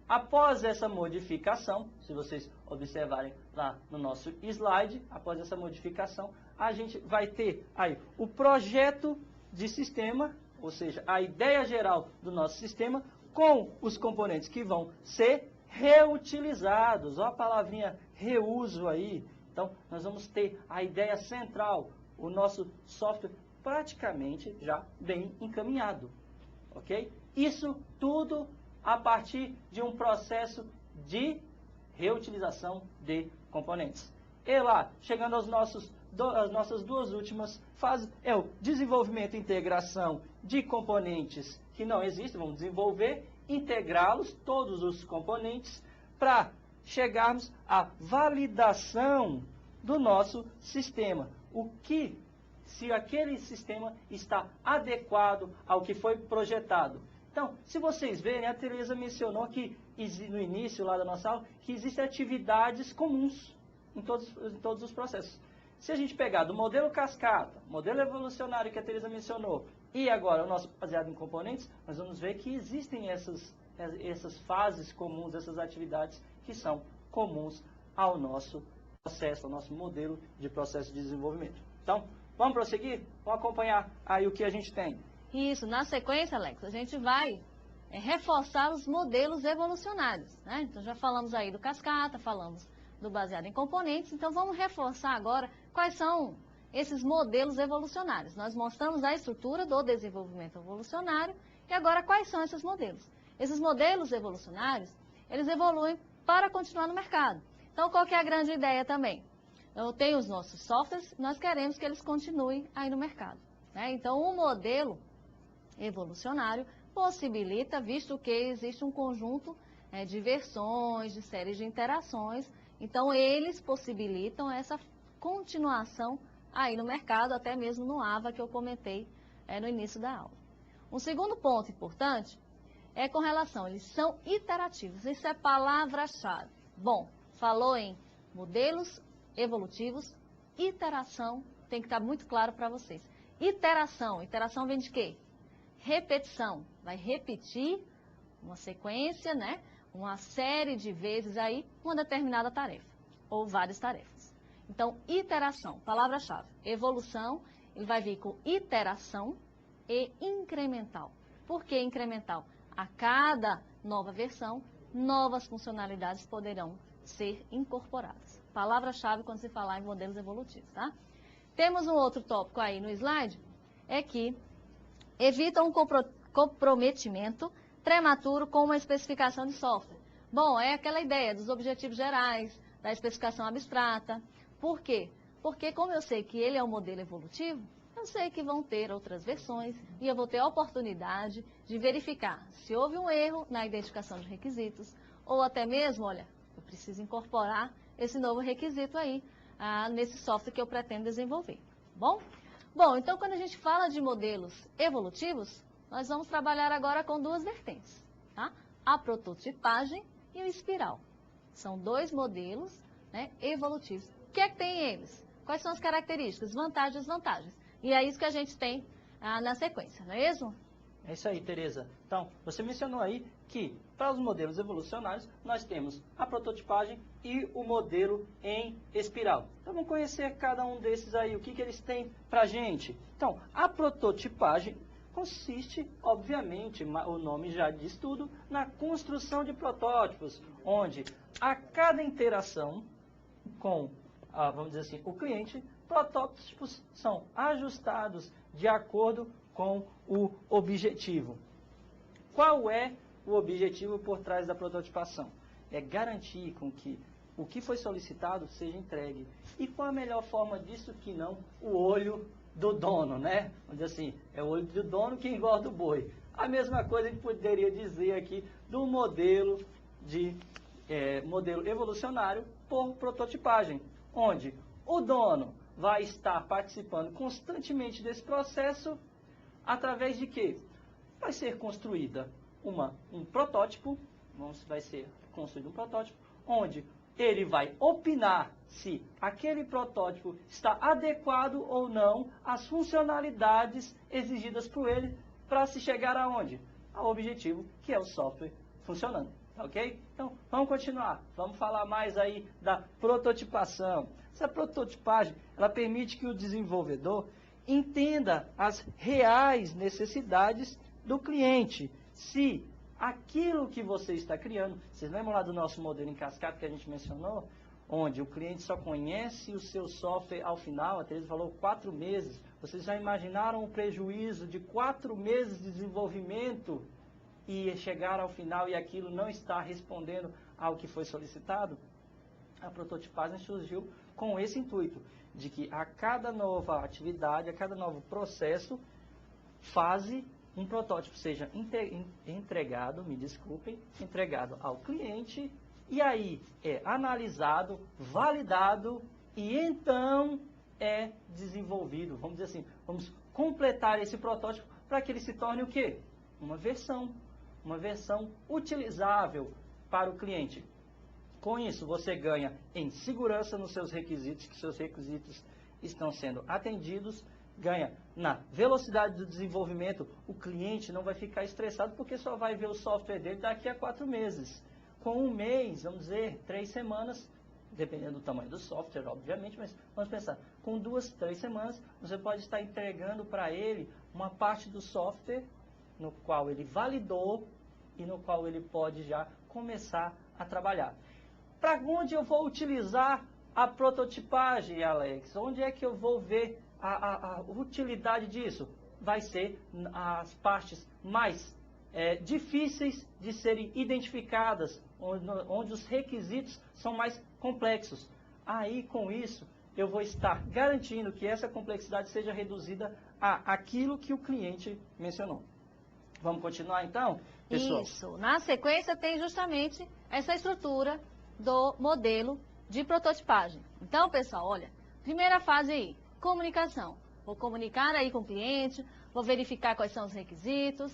A: Após essa modificação, se vocês observarem lá no nosso slide, após essa modificação, a gente vai ter aí o projeto de sistema, ou seja, a ideia geral do nosso sistema, com os componentes que vão ser reutilizados. Olha a palavrinha reuso aí. Então, nós vamos ter a ideia central, o nosso software praticamente já bem encaminhado. Ok? Isso tudo a partir de um processo de reutilização de componentes. E lá, chegando às nossas duas últimas fases, é o desenvolvimento e integração de componentes que não existem, vamos desenvolver, integrá-los, todos os componentes, para chegarmos à validação do nosso sistema. Se aquele sistema está adequado ao que foi projetado. Então, se vocês verem, a Teresa mencionou que, no início lá da nossa aula, que existem atividades comuns em todos os processos. Se a gente pegar do modelo cascata, modelo evolucionário que a Teresa mencionou, e agora o nosso baseado em componentes, nós vamos ver que existem essas fases comuns, essas atividades que são comuns ao nosso processo, ao nosso modelo de processo de desenvolvimento. Então, vamos prosseguir? Vamos acompanhar aí o que a gente tem.
B: Isso, na sequência, Alex, a gente vai reforçar os modelos evolucionários, né? Então, já falamos aí do cascata, falamos do baseado em componentes, então vamos reforçar agora quais são esses modelos evolucionários. Nós mostramos a estrutura do desenvolvimento evolucionário e agora quais são esses modelos? Esses modelos evolucionários, eles evoluem para continuar no mercado. Então, qual que é a grande ideia também? Eu tenho os nossos softwares, nós queremos que eles continuem aí no mercado, né? Então, o modelo evolucionário possibilita, visto que existe um conjunto de versões, de séries de interações, então eles possibilitam essa continuação aí no mercado, até mesmo no AVA que eu comentei no início da aula. Um segundo ponto importante é com relação, eles são iterativos, isso é palavra-chave. Bom, falou em modelos evolutivos, iteração, tem que estar muito claro para vocês. Iteração vem de quê? Repetição, vai repetir uma sequência, né? Uma série de vezes aí uma determinada tarefa, ou várias tarefas. Então, iteração, palavra-chave. Evolução, ele vai vir com iteração e incremental. Por que incremental? A cada nova versão, novas funcionalidades poderão ser incorporadas. Palavra-chave quando se falar em modelos evolutivos, tá? Temos um outro tópico aí no slide, é que evita um comprometimento prematuro com uma especificação de software. Bom, é aquela ideia dos objetivos gerais, da especificação abstrata. Por quê? Porque como eu sei que ele é um modelo evolutivo, eu sei que vão ter outras versões e eu vou ter a oportunidade de verificar se houve um erro na identificação de requisitos ou até mesmo, olha, eu preciso incorporar esse novo requisito aí nesse software que eu pretendo desenvolver. Bom, então quando a gente fala de modelos evolutivos, nós vamos trabalhar agora com duas vertentes, tá? A prototipagem e o espiral. São dois modelos, né, evolutivos. O que é que tem eles? Quais são as características, vantagens e desvantagens? E é isso que a gente tem na sequência, não é isso?
A: É isso aí, Tereza. Então, você mencionou aí que para os modelos evolucionários nós temos a prototipagem e o modelo em espiral. Então, vamos conhecer cada um desses aí, o que eles têm para a gente. Então, a prototipagem consiste, obviamente, o nome já diz tudo, na construção de protótipos, onde a cada interação com, vamos dizer assim, o cliente, protótipos são ajustados de acordo com o objetivo. Qual é o objetivo por trás da prototipação? É garantir com que o que foi solicitado seja entregue. E qual a melhor forma disso que não o olho do dono, né? Vamos dizer assim, é o olho do dono que engorda o boi. A mesma coisa que poderia dizer aqui do modelo modelo evolucionário por prototipagem, onde o dono vai estar participando constantemente desse processo através de quê? Vai ser construída um protótipo, vai ser construído um protótipo, onde ele vai opinar se aquele protótipo está adequado ou não às funcionalidades exigidas por ele para se chegar aonde? Ao objetivo, que é o software funcionando. Ok? Então, vamos continuar. Vamos falar mais aí da prototipação. Essa prototipagem, ela permite que o desenvolvedor entenda as reais necessidades do cliente. Se aquilo que você está criando, vocês lembram lá do nosso modelo em cascata que a gente mencionou? Onde o cliente só conhece o seu software ao final, a Teresa falou 4 meses. Vocês já imaginaram o prejuízo de 4 meses de desenvolvimento e chegar ao final e aquilo não está respondendo ao que foi solicitado? A prototipagem surgiu com esse intuito, de que a cada nova atividade, a cada novo processo, fase, um protótipo seja entregado, entregado ao cliente, e aí é analisado, validado, e então é desenvolvido. Vamos dizer assim, vamos completar esse protótipo para que ele se torne o quê? Uma versão utilizável para o cliente. Com isso, você ganha em segurança nos seus requisitos, que seus requisitos estão sendo atendidos, ganha na velocidade do desenvolvimento, o cliente não vai ficar estressado porque só vai ver o software dele daqui a 4 meses. Com 1 mês, vamos dizer, 3 semanas, dependendo do tamanho do software, obviamente, mas vamos pensar, com 2, 3 semanas, você pode estar entregando para ele uma parte do software no qual ele validou e no qual ele pode já começar a trabalhar. Para onde eu vou utilizar a prototipagem, Alex? Onde é que eu vou ver a utilidade disso? Vai ser as partes mais difíceis de serem identificadas, onde os requisitos são mais complexos. Aí, com isso, eu vou estar garantindo que essa complexidade seja reduzida àquilo que o cliente mencionou. Vamos continuar, então, pessoal?
B: Isso. Na sequência, tem justamente essa estrutura do modelo de prototipagem. Então, pessoal, olha, primeira fase aí, comunicação. Vou comunicar aí com o cliente, vou verificar quais são os requisitos,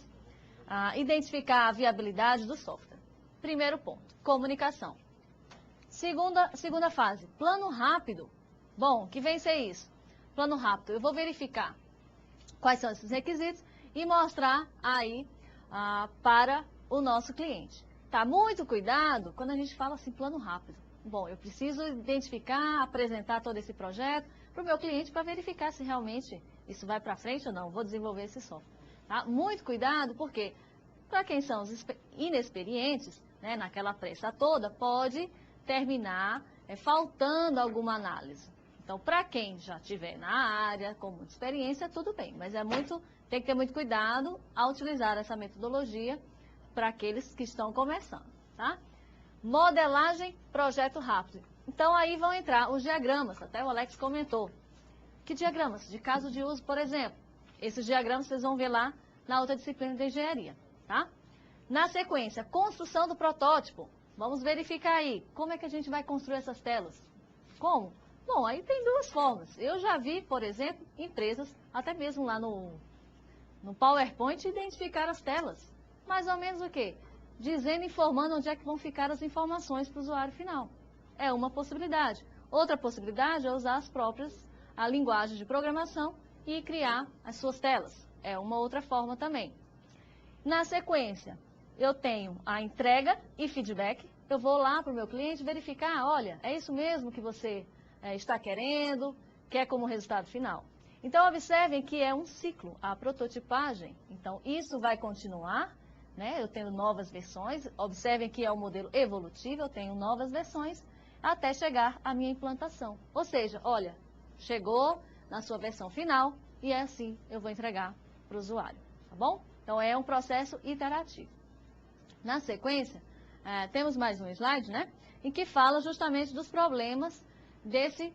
B: identificar a viabilidade do software. Primeiro ponto, comunicação. Segunda fase, plano rápido. Bom, que vem ser isso? Plano rápido, eu vou verificar quais são esses requisitos e mostrar aí para o nosso cliente. Tá? Muito cuidado quando a gente fala assim, plano rápido. Bom, eu preciso identificar, apresentar todo esse projeto para o meu cliente para verificar se realmente isso vai para frente ou não. Vou desenvolver esse software. Tá? Muito cuidado, porque para quem são os inexperientes, né, naquela pressa toda, pode terminar faltando alguma análise. Então, para quem já estiver na área, com muita experiência, tudo bem. Mas tem que ter muito cuidado ao utilizar essa metodologia para aqueles que estão começando. Tá? Modelagem, projeto rápido. Então, aí vão entrar os diagramas, até o Alex comentou. Que diagramas? De caso de uso, por exemplo. Esses diagramas vocês vão ver lá na outra disciplina de engenharia. Tá? Na sequência, construção do protótipo. Vamos verificar aí, como é que a gente vai construir essas telas? Como? Bom, aí tem duas formas. Eu já vi, por exemplo, empresas, até mesmo lá no PowerPoint, identificar as telas. Mais ou menos o quê? Dizendo, informando onde é que vão ficar as informações para o usuário final. É uma possibilidade. Outra possibilidade é usar a linguagem de programação e criar as suas telas. É uma outra forma também. Na sequência, eu tenho a entrega e feedback. Eu vou lá para o meu cliente verificar, olha, é isso mesmo que você está querendo, quer como resultado final. Então, observem que é um ciclo, a prototipagem. Então, isso vai continuar, né? Eu tenho novas versões. Observem que é um modelo evolutivo, eu tenho novas versões, até chegar à minha implantação. Ou seja, olha, chegou na sua versão final e é assim eu vou entregar para o usuário, tá bom? Então, é um processo iterativo. Na sequência, temos mais um slide, né? Em que fala justamente dos problemas desse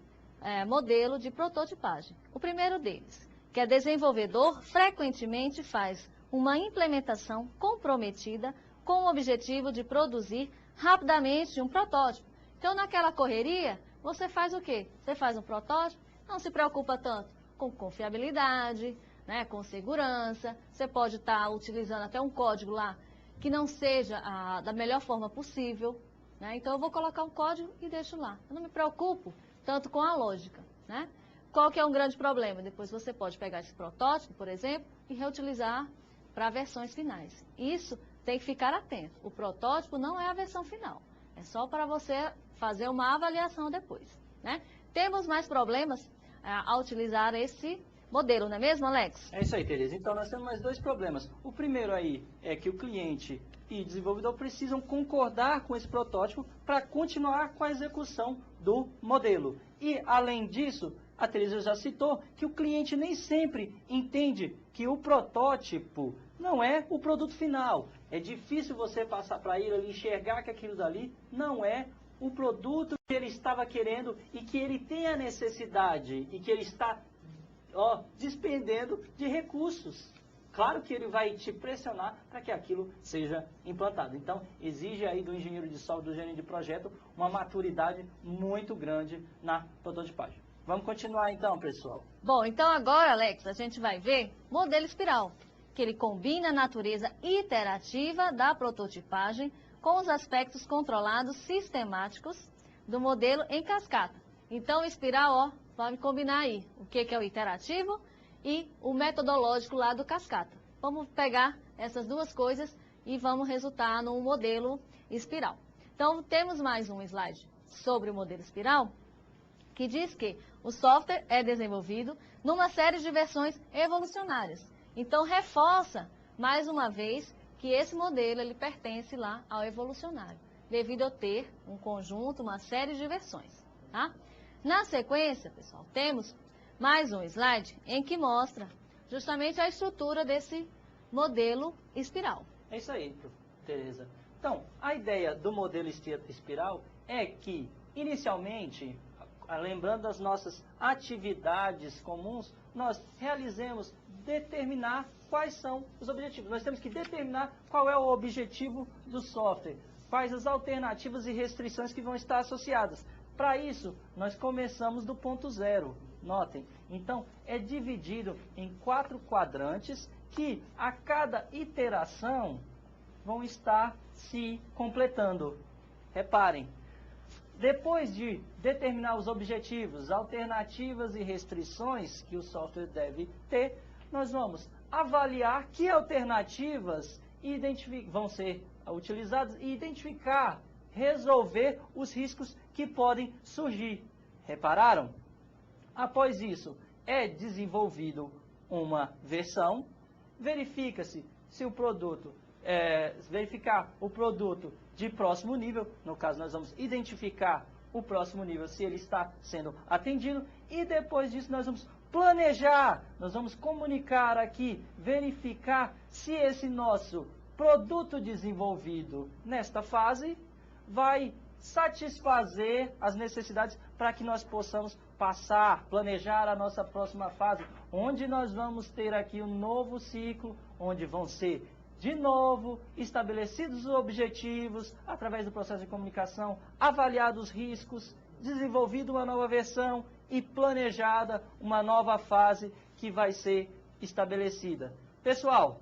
B: modelo de prototipagem. O primeiro deles, que é desenvolvedor, frequentemente faz uma implementação comprometida com o objetivo de produzir rapidamente um protótipo. Então, naquela correria, você faz o quê? Você faz um protótipo, não se preocupa tanto com confiabilidade, né, com segurança, você pode estar utilizando até um código lá que não seja da melhor forma possível, né? Então, eu vou colocar um código e deixo lá. Eu não me preocupo tanto com a lógica, né? Qual que é um grande problema? Depois você pode pegar esse protótipo, por exemplo, e reutilizar para versões finais. Isso tem que ficar atento. O protótipo não é a versão final. É só para você fazer uma avaliação depois, né? Temos mais problemas ao utilizar esse modelo, não é mesmo, Alex?
A: É isso aí, Tereza. Então, nós temos mais dois problemas. O primeiro aí é que o cliente e desenvolvedor precisam concordar com esse protótipo para continuar com a execução do modelo. E, além disso, a Tereza já citou que o cliente nem sempre entende que o protótipo não é o produto final. É difícil você passar para ele enxergar que aquilo dali não é o produto que ele estava querendo e que ele tem a necessidade e que ele está despendendo de recursos. Claro que ele vai te pressionar para que aquilo seja implantado. Então, exige aí do engenheiro de software, do gerente de projeto, uma maturidade muito grande na prototipagem. Vamos continuar então, pessoal.
B: Bom, então agora, Alex, a gente vai ver modelo espiral, que ele combina a natureza iterativa da prototipagem com os aspectos controlados sistemáticos do modelo em cascata. Então, espiral, vamos combinar aí o que é o iterativo e o metodológico lá do cascata. Vamos pegar essas duas coisas e vamos resultar num modelo espiral. Então, temos mais um slide sobre o modelo espiral, que diz que o software é desenvolvido numa série de versões evolucionárias. Então, reforça, mais uma vez, que esse modelo ele pertence lá ao evolucionário, devido a ter um conjunto, uma série de versões. Tá? Na sequência, pessoal, temos mais um slide em que mostra justamente a estrutura desse modelo espiral.
A: É isso aí, Tereza. Então, a ideia do modelo espiral é que, inicialmente, lembrando das nossas atividades comuns, nós realizemos determinar quais são os objetivos. Nós temos que determinar qual é o objetivo do software, quais as alternativas e restrições que vão estar associadas. Para isso, nós começamos do ponto zero. Notem, então é dividido em 4 quadrantes que a cada iteração vão estar se completando. Reparem, depois de determinar os objetivos, alternativas e restrições que o software deve ter, nós vamos avaliar que alternativas vão ser utilizadas e identificar, resolver os riscos que podem surgir. Repararam? Após isso, é desenvolvido uma versão, verifica-se se o produto, verificar o produto de próximo nível, no caso nós vamos identificar o próximo nível, se ele está sendo atendido, e depois disso nós vamos planejar, nós vamos comunicar aqui, verificar se esse nosso produto desenvolvido nesta fase vai satisfazer as necessidades para que nós possamos passar, planejar a nossa próxima fase, onde nós vamos ter aqui um novo ciclo, onde vão ser, de novo, estabelecidos os objetivos, através do processo de comunicação, avaliados os riscos, desenvolvida uma nova versão e planejada uma nova fase que vai ser estabelecida. Pessoal,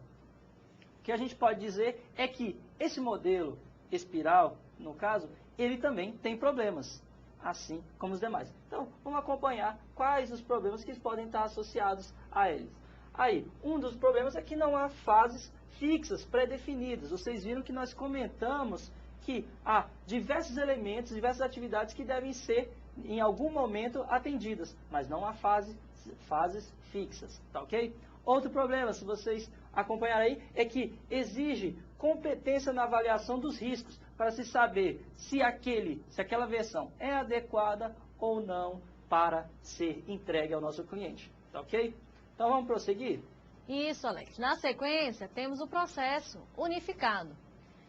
A: o que a gente pode dizer é que esse modelo espiral, no caso, ele também tem problemas, assim como os demais. Então, vamos acompanhar quais os problemas que podem estar associados a eles. Aí, um dos problemas é que não há fases fixas, pré-definidas. Vocês viram que nós comentamos que há diversos elementos, diversas atividades que devem ser, em algum momento, atendidas, mas não há fases fixas, tá ok? Outro problema, se vocês acompanharem aí, é que exige competência na avaliação dos riscos, para se saber se aquela versão é adequada ou não para ser entregue ao nosso cliente, tá ok? Então vamos prosseguir?
B: Isso, Alex. Na sequência, temos o processo unificado.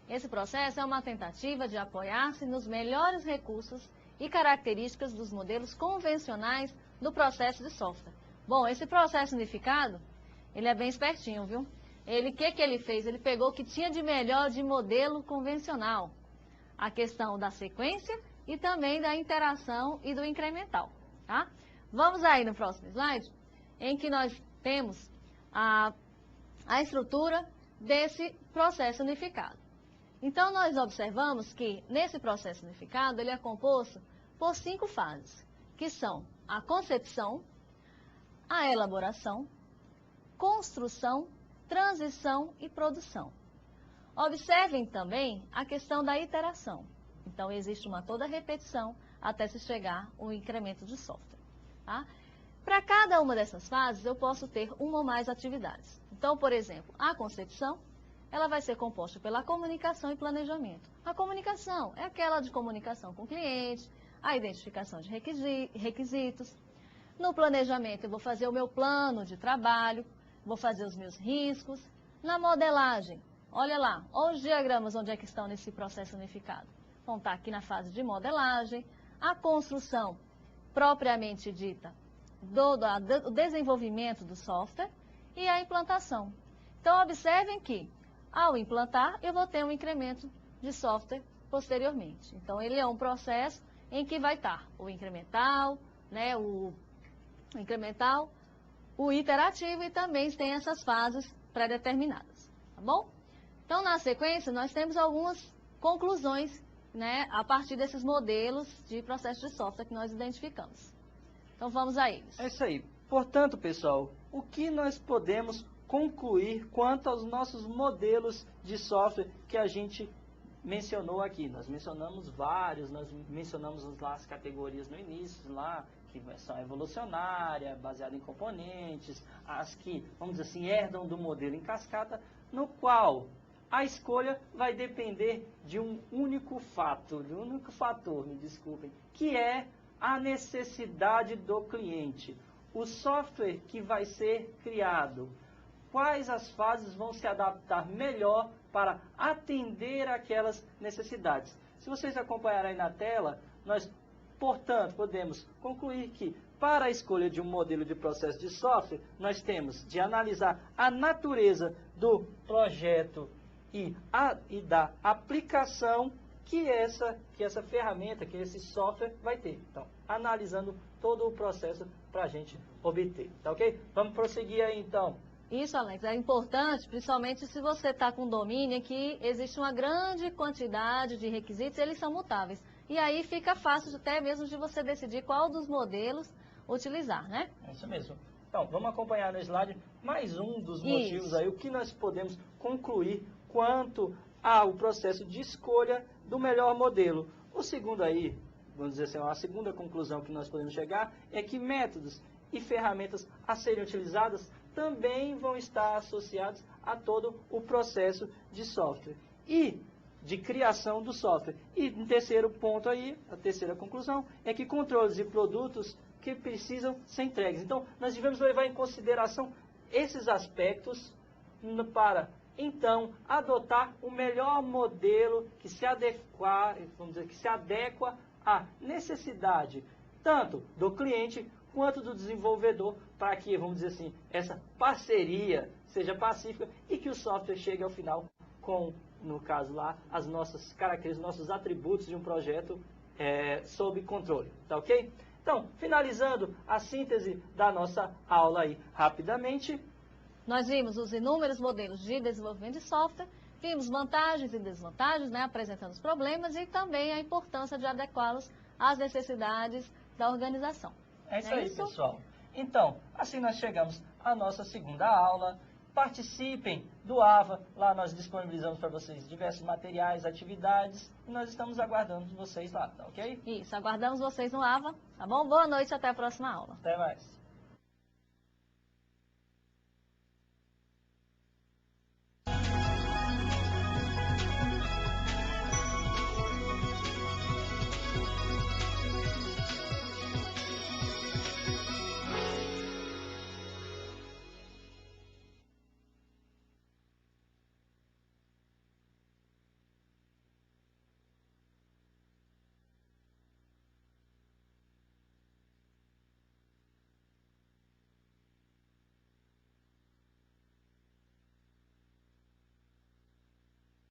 B: Esse processo é uma tentativa de apoiar-se nos melhores recursos e características dos modelos convencionais do processo de software. Bom, esse processo unificado, ele é bem espertinho, viu? O que ele fez? Ele pegou o que tinha de melhor de modelo convencional. A questão da sequência e também da interação e do incremental, tá? Vamos aí no próximo slide, em que nós temos a estrutura desse processo unificado. Então, nós observamos que nesse processo unificado, ele é composto por 5 fases, que são a concepção, a elaboração, construção, transição e produção. Observem também a questão da iteração. Então, existe toda repetição até se chegar ao incremento de software. Tá? Para cada uma dessas fases, eu posso ter uma ou mais atividades. Então, por exemplo, a concepção, ela vai ser composta pela comunicação e planejamento. A comunicação é aquela de comunicação com o cliente, a identificação de requisitos. No planejamento, eu vou fazer o meu plano de trabalho, vou fazer os meus riscos. Na modelagem, olha lá, olha os diagramas onde é que estão nesse processo unificado. Vão estar aqui na fase de modelagem, a construção propriamente dita, do desenvolvimento do software e a implantação. Então, observem que, ao implantar, eu vou ter um incremento de software posteriormente. Então, ele é um processo em que vai estar o incremental, né, o iterativo e também tem essas fases pré-determinadas, tá bom? Então, na sequência, nós temos algumas conclusões, né, a partir desses modelos de processo de software que nós identificamos. Então, vamos a eles.
A: É isso aí. Portanto, pessoal, o que nós podemos concluir quanto aos nossos modelos de software que a gente mencionou aqui? Nós mencionamos vários, nós mencionamos lá as categorias no início, lá, que são evolucionária, baseada em componentes, as que, vamos dizer assim, herdam do modelo em cascata, no qual a escolha vai depender de um único fator, me desculpem, que é a necessidade do cliente. O software que vai ser criado, quais as fases vão se adaptar melhor para atender aquelas necessidades. Se vocês acompanharem aí na tela, nós, portanto, podemos concluir que para a escolha de um modelo de processo de software, nós temos de analisar a natureza do projeto e da aplicação que essa ferramenta, que esse software vai ter. Então, analisando todo o processo para a gente obter, tá ok? Vamos prosseguir aí então.
B: Isso, Alex, é importante, principalmente se você está com domínio, que existe uma grande quantidade de requisitos, eles são mutáveis. E aí fica fácil até mesmo de você decidir qual dos modelos utilizar, né?
A: É isso mesmo. Então, vamos acompanhar no slide mais um dos motivos aí, o que nós podemos concluir quanto ao processo de escolha do melhor modelo. O segundo aí, vamos dizer assim, a segunda conclusão que nós podemos chegar é que métodos e ferramentas a serem utilizadas também vão estar associados a todo o processo de software e de criação do software. E um terceiro ponto aí, a terceira conclusão, é que controles e produtos que precisam ser entregues. Então, nós devemos levar em consideração esses aspectos para, então, adotar o melhor modelo que se adequa à necessidade tanto do cliente quanto do desenvolvedor, para que, vamos dizer assim, essa parceria seja pacífica e que o software chegue ao final com, no caso lá, as nossas características, nossos atributos de um projeto sob controle, tá ok? Então, finalizando a síntese da nossa aula aí rapidamente.
B: Nós vimos os inúmeros modelos de desenvolvimento de software, vimos vantagens e desvantagens, né, apresentando os problemas e também a importância de adequá-los às necessidades da organização.
A: É isso aí, pessoal. Então, assim nós chegamos à nossa segunda aula. Participem do AVA, lá nós disponibilizamos para vocês diversos materiais, atividades, e nós estamos aguardando vocês lá, tá ok?
B: Isso, aguardamos vocês no AVA, tá bom? Boa noite, até a próxima aula.
A: Até mais.